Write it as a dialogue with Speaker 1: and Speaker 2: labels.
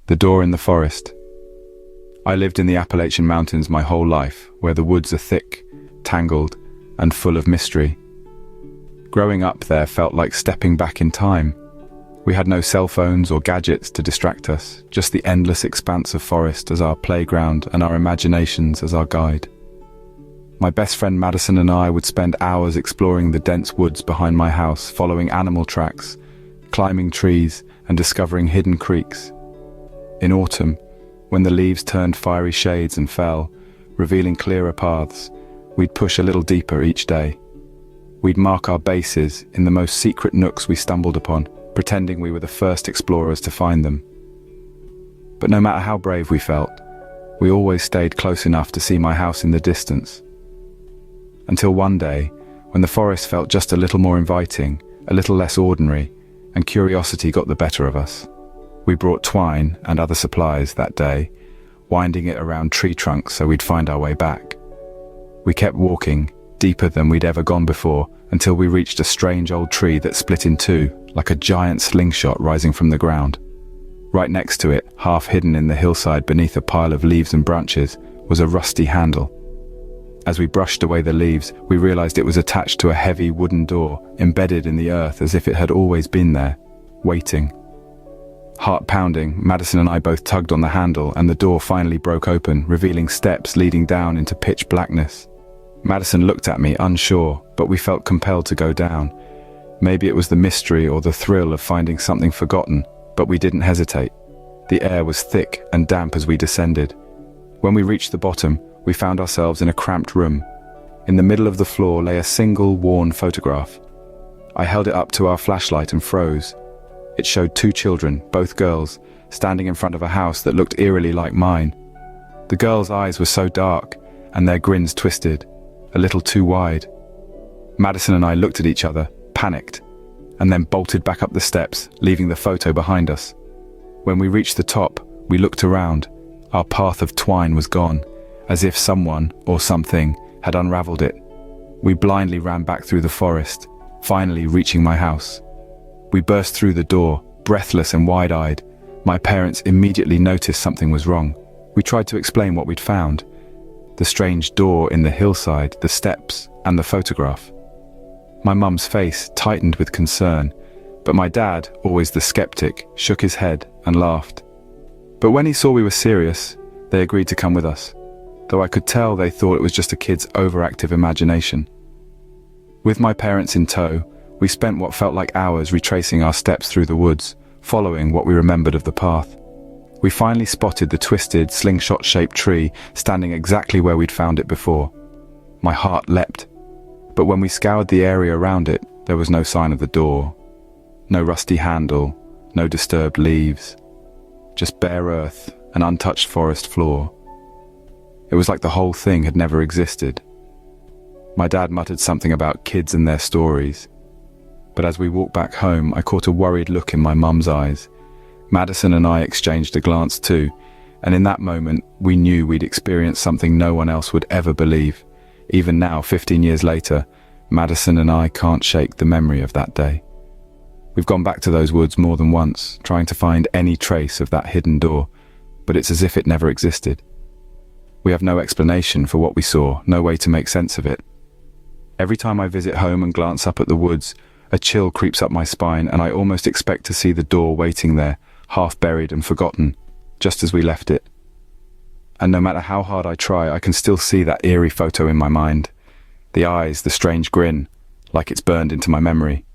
Speaker 1: The door in the forest. I lived in the Appalachian Mountains my whole life, where the woods are thick, tangled, and full of mystery. Growing up there felt like stepping back in time. We had no cell phones or gadgets to distract us, just the endless expanse of forest as our playground and our imaginations as our guide. My best friend Madison and I would spend hours exploring the dense woods behind my house, following animal tracks, climbing trees, and discovering hidden creeks. In autumn, when the leaves turned fiery shades and fell, revealing clearer paths, we'd push a little deeper each day. We'd mark our bases in the most secret nooks we stumbled upon, pretending we were the first explorers to find them. But no matter how brave we felt, we always stayed close enough to see my house in the distance. Until one day, when the forest felt just a little more inviting, a little less ordinary, and curiosity got the better of us. We brought twine and other supplies that day, winding it around tree trunks so we'd find our way back. We kept walking, deeper than we'd ever gone before, until we reached a strange old tree that split in two, like a giant slingshot rising from the ground. Right next to it, half hidden in the hillside beneath a pile of leaves and branches, was a rusty handle. As we brushed away the leaves, we realized it was attached to a heavy wooden door, embedded in the earth as if it had always been there, waiting. Heart pounding, Madison and I both tugged on the handle, and the door finally broke open, revealing steps leading down into pitch blackness. Madison looked at me, unsure, but we felt compelled to go down. Maybe it was the mystery or the thrill of finding something forgotten, but we didn't hesitate. The air was thick and damp as we descended. When we reached the bottom, we found ourselves in a cramped room. In the middle of the floor lay a single worn photograph. I held it up to our flashlight and froze. It showed two children, both girls, standing in front of a house that looked eerily like mine. The girls' eyes were so dark, and their grins twisted, a little too wide. Madison and I looked at each other, panicked, and then bolted back up the steps, leaving the photo behind us. When we reached the top, we looked around. Our path of twine was gone, as if someone, or something, had unraveled it. We blindly ran back through the forest, finally reaching my house. We burst through the door, breathless and wide-eyed. My parents immediately noticed something was wrong. We tried to explain what we'd found. The strange door in the hillside, the steps, and the photograph. My mum's face tightened with concern, but my dad, always the skeptic, shook his head and laughed. But when he saw we were serious, they agreed to come with us, though I could tell they thought it was just a kid's overactive imagination. With my parents in tow, we spent what felt like hours retracing our steps through the woods, following what we remembered of the path. We finally spotted the twisted, slingshot-shaped tree standing exactly where we'd found it before. My heart leapt, but when we scoured the area around it, there was no sign of the door. No rusty handle, no disturbed leaves. Just bare earth, an untouched forest floor. It was like the whole thing had never existed. My dad muttered something about kids and their stories. But as we walked back home, I caught a worried look in my mum's eyes. Madison and I exchanged a glance too, and in that moment, we knew we'd experienced something no one else would ever believe. Even now, 15 years later, Madison and I can't shake the memory of that day. We've gone back to those woods more than once, trying to find any trace of that hidden door, but it's as if it never existed. We have no explanation for what we saw, no way to make sense of it. Every time I visit home and glance up at the woods, a chill creeps up my spine, and I almost expect to see the door waiting there, half buried and forgotten, just as we left it. And no matter how hard I try, I can still see that eerie photo in my mind. The eyes, the strange grin, like it's burned into my memory.